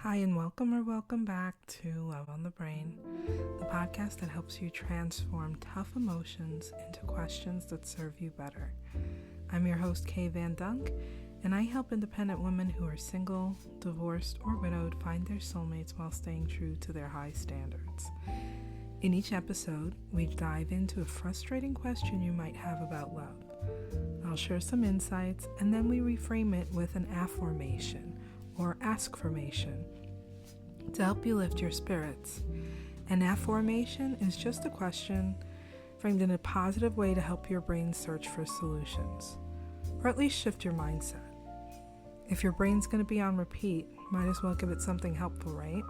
Hi, and welcome back to Love on the Brain, the podcast that helps you transform tough emotions into questions that serve you better. I'm your host, Kay Van Dunk, and I help independent women who are single, divorced, or widowed find their soulmates while staying true to their high standards. In each episode, we dive into a frustrating question you might have about love. I'll share some insights, and then we reframe it with an affirmation or askformation to help you lift your spirits. An affirmation is just a question framed in a positive way to help your brain search for solutions, or at least shift your mindset. If your brain's going to be on repeat, might as well give it something helpful, right?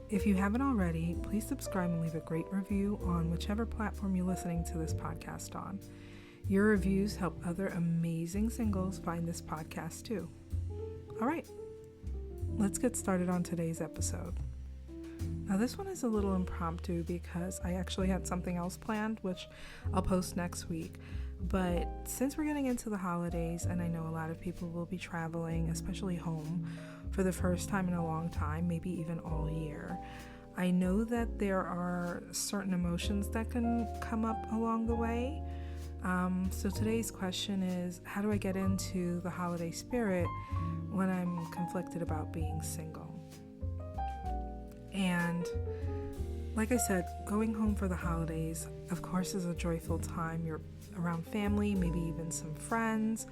If you haven't already, please subscribe and leave a great review on whichever platform you're listening to this podcast on. Your reviews help other amazing singles find this podcast too. All right, let's get started on today's episode. Now, this one is a little impromptu because I actually had something else planned, which I'll post next week. But since we're getting into the holidays, and I know a lot of people will be traveling, especially home, for the first time in a long time, maybe even all year, I know that there are certain emotions that can come up along the way. So today's question is, how do I get into the holiday spirit when I'm conflicted about being single? And like I said, going home for the holidays, of course, is a joyful time. You're around family, maybe even some friends,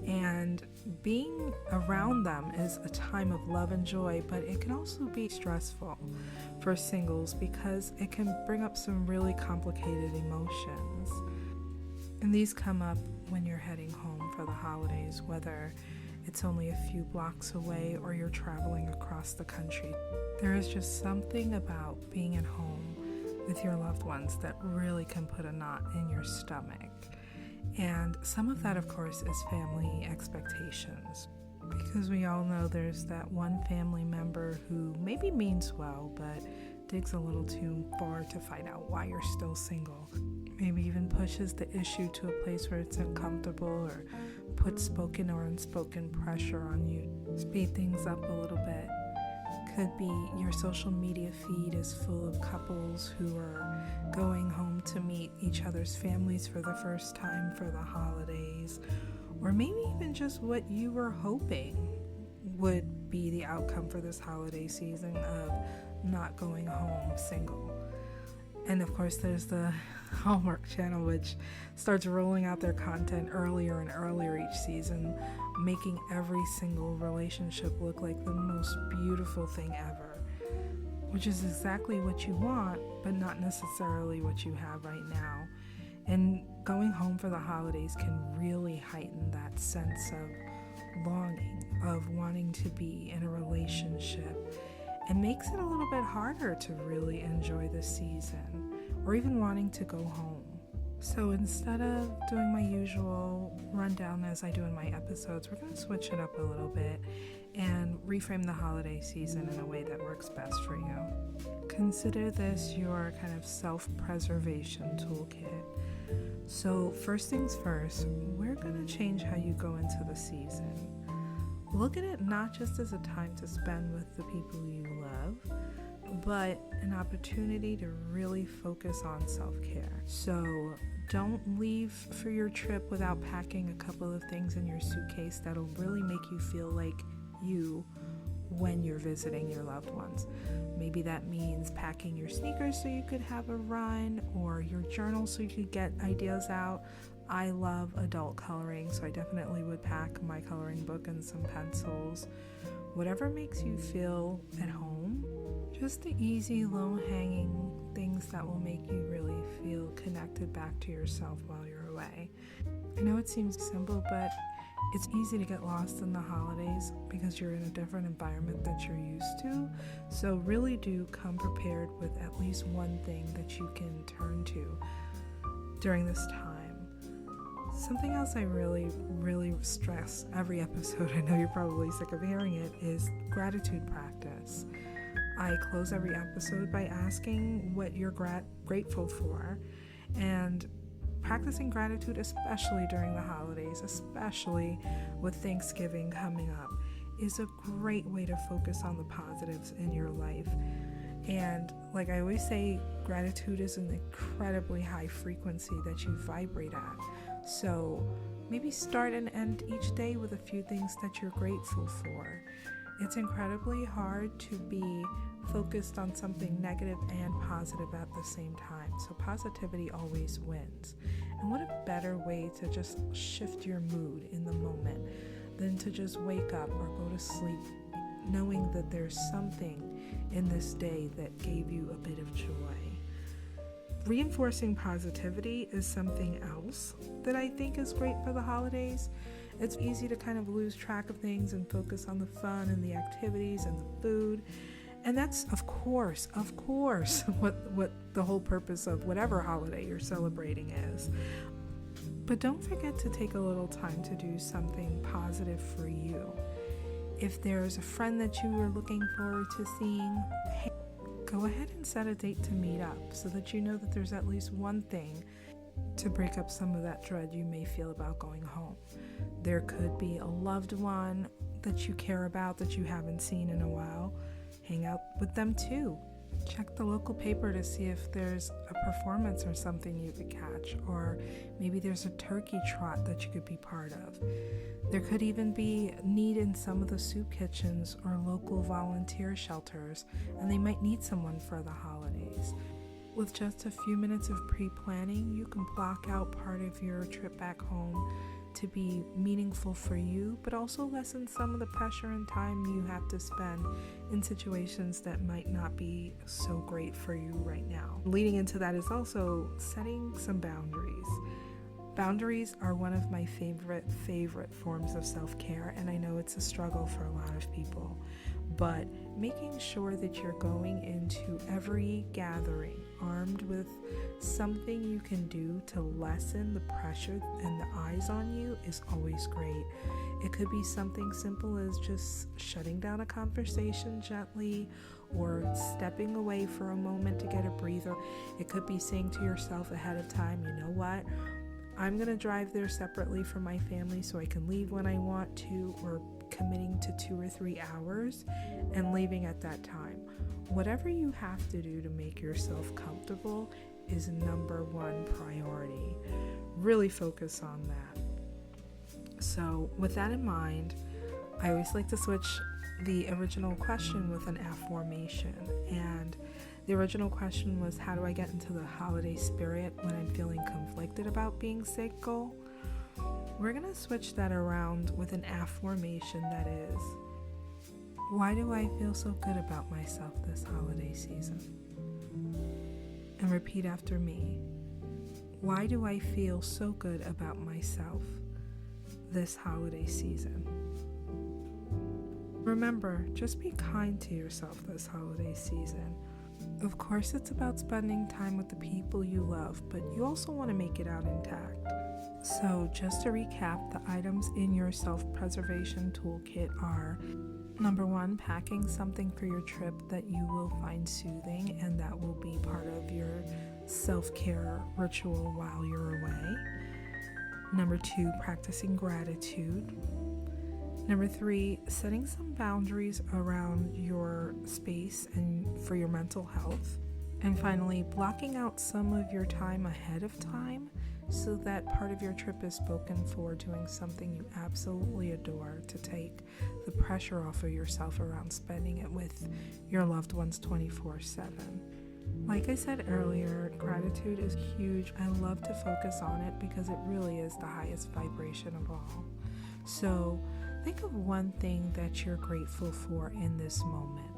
and being around them is a time of love and joy, but it can also be stressful for singles because it can bring up some really complicated emotions. And these come up when you're heading home for the holidays, whether it's only a few blocks away or you're traveling across the country. There is just something about being at home with your loved ones that really can put a knot in your stomach. And some of that, of course, is family expectations. Because we all know there's that one family member who maybe means well, but digs a little too far to find out why you're still single. Maybe even pushes the issue to a place where it's uncomfortable or puts spoken or unspoken pressure on you. Speed things up a little bit. Could be your social media feed is full of couples who are going home to meet each other's families for the first time for the holidays, or maybe even just what you were hoping would be the outcome for this holiday season of not going home single. And of course, there's the Hallmark Channel, which starts rolling out their content earlier and earlier each season, making every single relationship look like the most beautiful thing ever, which is exactly what you want, but not necessarily what you have right now. And going home for the holidays can really heighten that sense of longing, of wanting to be in a relationship. It makes it a little bit harder to really enjoy the season or even wanting to go home. So instead of doing my usual rundown as I do in my episodes, we're going to switch it up a little bit and reframe the holiday season in a way that works best for you. Consider this your kind of self-preservation toolkit. So first things first, we're going to change how you go into the season. Look at it not just as a time to spend with the people you love, but an opportunity to really focus on self-care. So don't leave for your trip without packing a couple of things in your suitcase that'll really make you feel like you when you're visiting your loved ones. Maybe that means packing your sneakers so you could have a run, or your journal so you could get ideas out. I love adult coloring, so I definitely would pack my coloring book and some pencils. Whatever makes you feel at home, just the easy, low-hanging things that will make you really feel connected back to yourself while you're away. I know it seems simple, but it's easy to get lost in the holidays because you're in a different environment that you're used to. So really do come prepared with at least one thing that you can turn to during this time. Something else I really stress every episode, I know you're probably sick of hearing it, is gratitude practice. I close every episode by asking what you're grateful for, and practicing gratitude, especially during the holidays, especially with Thanksgiving coming up, is a great way to focus on the positives in your life. And like I always say, gratitude is an incredibly high frequency that you vibrate at. So maybe start and end each day with a few things that you're grateful for. It's incredibly hard to be focused on something negative and positive at the same time. So positivity always wins. And what a better way to just shift your mood in the moment than to just wake up or go to sleep knowing that there's something in this day that gave you a bit of joy. Reinforcing positivity is something else that I think is great for the holidays. It's easy to kind of lose track of things and focus on the fun and the activities and the food. And that's, of course, what the whole purpose of whatever holiday you're celebrating is. But don't forget to take a little time to do something positive for you. If there's a friend that you are looking forward to seeing, hey, go ahead and set a date to meet up so that you know that there's at least one thing to break up some of that dread you may feel about going home. There could be a loved one that you care about that you haven't seen in a while. Hang out with them too. Check the local paper to see if there's a performance or something you could catch, or maybe there's a turkey trot that you could be part of. There could even be need in some of the soup kitchens or local volunteer shelters, and they might need someone for the holidays. With just a few minutes of pre-planning, you can block out part of your trip back home to be meaningful for you, but also lessen some of the pressure and time you have to spend in situations that might not be so great for you right now. Leading into that is also setting some boundaries. Boundaries are one of my favorite forms of self-care, and I know it's a struggle for a lot of people, but making sure that you're going into every gathering armed with something you can do to lessen the pressure and the eyes on you is always great. It could be something simple as just shutting down a conversation gently or stepping away for a moment to get a breather. It could be saying to yourself ahead of time, you know what? I'm going to drive there separately from my family so I can leave when I want to, or committing to 2 or 3 hours and leaving at that time. Whatever you have to do to make yourself comfortable is number one priority. Really focus on that. So with that in mind, I always like to switch the original question with an affirmation. And the original question was, how do I get into the holiday spirit when I'm feeling conflicted about being single? We're going to switch that around with an affirmation that is, why do I feel so good about myself this holiday season? And repeat after me. Why do I feel so good about myself this holiday season? Remember, just be kind to yourself this holiday season. Of course, it's about spending time with the people you love, but you also want to make it out intact. So just to recap, the items in your self-preservation toolkit are: number 1, packing something for your trip that you will find soothing and that will be part of your self-care ritual while you're away. Number 2, practicing gratitude. Number 3, setting some boundaries around your space and for your mental health. And finally, blocking out some of your time ahead of time so that part of your trip is spoken for doing something you absolutely adore to take the pressure off of yourself around spending it with your loved ones 24/7. Like I said earlier, gratitude is huge. I love to focus on it because it really is the highest vibration of all. So think of one thing that you're grateful for in this moment.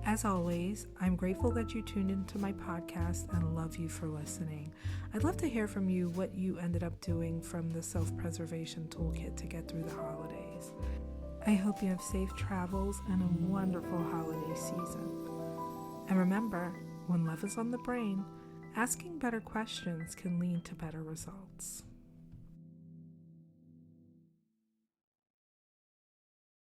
As always, I'm grateful that you tuned into my podcast and love you for listening. I'd love to hear from you what you ended up doing from the self-preservation toolkit to get through the holidays. I hope you have safe travels and a wonderful holiday season. And remember, when love is on the brain, asking better questions can lead to better results.